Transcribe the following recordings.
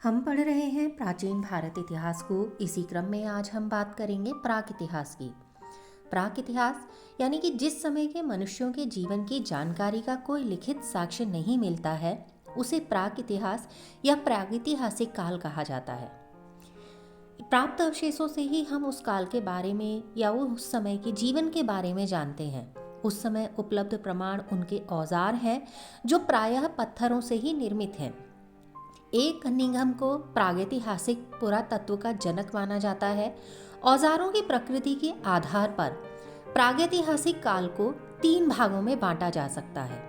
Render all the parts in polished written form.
हम पढ़ रहे हैं प्राचीन भारत इतिहास को। इसी क्रम में आज हम बात करेंगे प्राक इतिहास की। प्राक इतिहास यानी कि जिस समय के मनुष्यों के जीवन की जानकारी का कोई लिखित साक्ष्य नहीं मिलता है, उसे प्राक इतिहास या प्रागैतिहासिक काल कहा जाता है। प्राप्त अवशेषों से ही हम उस काल के बारे में या उस समय के जीवन के बारे में जानते हैं। उस समय उपलब्ध प्रमाण उनके औजार हैं जो प्रायः पत्थरों से ही निर्मित हैं। ए कनिंघम को प्रागैतिहासिक पुरातत्व का जनक माना जाता है। औजारों की प्रकृति के आधार पर प्रागैतिहासिक काल को 3 भागों में बांटा जा सकता है।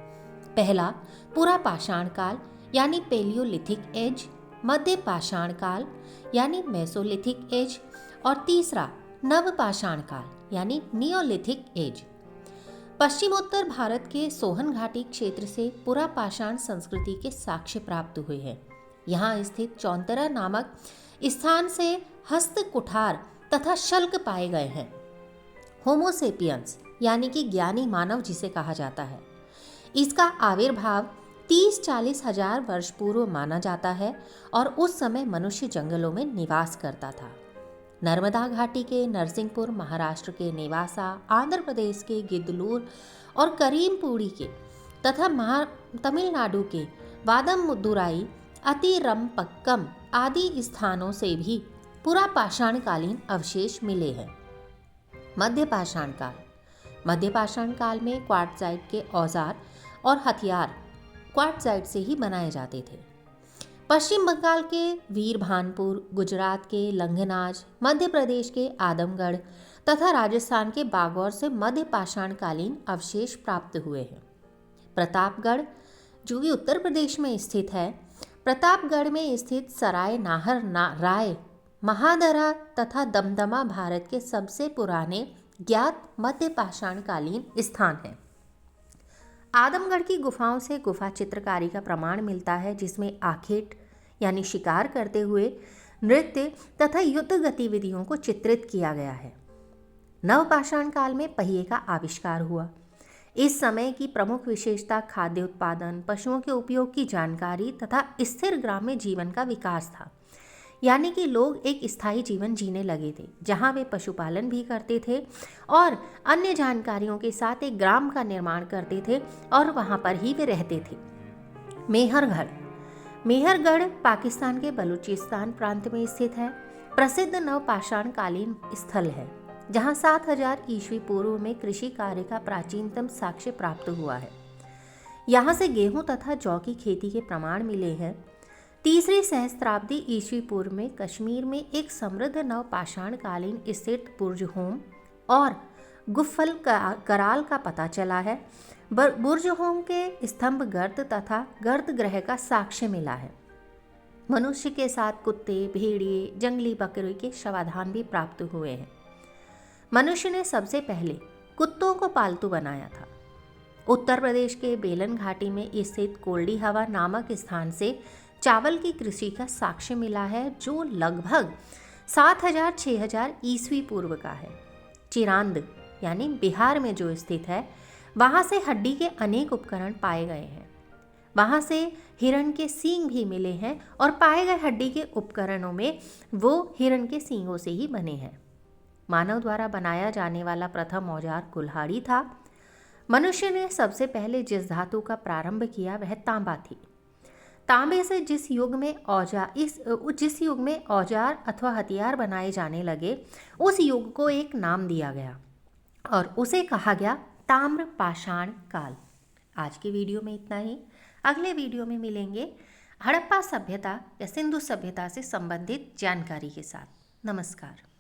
पहला पुरा पाषाण काल यानी पेलियोलिथिक एज, मध्य पाषाण काल यानी मेसोलिथिक एज और तीसरा नव पाषाण काल यानी नियोलिथिक एज। पश्चिमोत्तर भारत के सोहन घाटी क्षेत्र से पुरा पाषाण संस्कृति के साक्ष्य प्राप्त हुए हैं। यहाँ स्थित चौंतरा नामक स्थान से हस्त कुठार तथा शल्क पाए गए हैं। होमोसेपियंस यानी कि ज्ञानी मानव जिसे कहा जाता है, इसका आविर्भाव 30-40 हजार वर्ष पूर्व माना जाता है और उस समय मनुष्य जंगलों में निवास करता था। नर्मदा घाटी के नरसिंहपुर, महाराष्ट्र के नेवासा, आंध्र प्रदेश के गिद्धलूर और करीमपुरी के तथा तमिलनाडु के वादमदुराई, अतिरम्पक्कम आदि स्थानों से भी पुरा पाषाणकालीन अवशेष मिले हैं। मध्य पाषाण काल। मध्य पाषाण काल में क्वार्टजाइट के औजार और हथियार क्वार्टजाइट से ही बनाए जाते थे। पश्चिम बंगाल के वीरभानपुर, गुजरात के लंघनाज, मध्य प्रदेश के आदमगढ़ तथा राजस्थान के बागौर से मध्य पाषाणकालीन अवशेष प्राप्त हुए हैं। प्रतापगढ़ जो कि उत्तर प्रदेश में स्थित है, प्रतापगढ़ में स्थित सराय नाहर राय, महादरा तथा दमदमा भारत के सबसे पुराने ज्ञात मध्य पाषाणकालीन स्थान हैं। आदमगढ़ की गुफाओं से गुफा चित्रकारी का प्रमाण मिलता है, जिसमें आखेट यानी शिकार करते हुए नृत्य तथा युद्ध गतिविधियों को चित्रित किया गया है। नवपाषाण काल में पहिए का आविष्कार हुआ। इस समय की प्रमुख विशेषता खाद्य उत्पादन, पशुओं के उपयोग की जानकारी तथा स्थिर ग्राम्य जीवन का विकास था। यानी कि लोग एक स्थायी जीवन जीने लगे थे, जहां वे पशुपालन भी करते थे और अन्य जानकारियों के साथ एक ग्राम का निर्माण करते थे और वहां पर ही वे रहते थे। मेहरगढ़। मेहरगढ़ पाकिस्तान के बलूचिस्तान प्रांत में स्थित है। प्रसिद्ध नवपाषाणकालीन स्थल है, जहां 7000 ईस्वी पूर्व में कृषि कार्य का प्राचीनतम साक्ष्य प्राप्त हुआ है। यहाँ से गेहूं तथा जौ की खेती के प्रमाण मिले हैं। 3री सहस्त्राब्दी ईस्वी पूर्व में कश्मीर में एक समृद्ध नवपाषाणकालीन स्थित बुर्जहोम और गुफल कराल का पता चला है। बुर्जहोम के स्तंभ गर्त तथा गर्त ग्रह का साक्ष्य मिला है। मनुष्य के साथ कुत्ते, भेड़िए, जंगली बकरी के शवाधान भी प्राप्त हुए हैं। मनुष्य ने सबसे पहले कुत्तों को पालतू बनाया था। उत्तर प्रदेश के बेलन घाटी में स्थित कोल्डी हवा नामक स्थान से चावल की कृषि का साक्ष्य मिला है, जो लगभग 7000-6000 ईस्वी पूर्व का है। चिरांद यानी बिहार में जो स्थित है, वहाँ से हड्डी के अनेक उपकरण पाए गए हैं। वहाँ से हिरण के सींग भी मिले हैं और पाए गए हड्डी के उपकरणों में वो हिरण के सींगों से ही बने हैं। मानव द्वारा बनाया जाने वाला प्रथम औजार कुल्हाड़ी था। मनुष्य ने सबसे पहले जिस धातु का प्रारंभ किया वह तांबा थी। तांबे से जिस युग में औजार अथवा हथियार बनाए जाने लगे, उस युग को एक नाम दिया गया और उसे कहा गया ताम्र पाषाण काल। आज की वीडियो में इतना ही। अगले वीडियो में मिलेंगे हड़प्पा सभ्यता या सिंधु सभ्यता से संबंधित जानकारी के साथ। नमस्कार।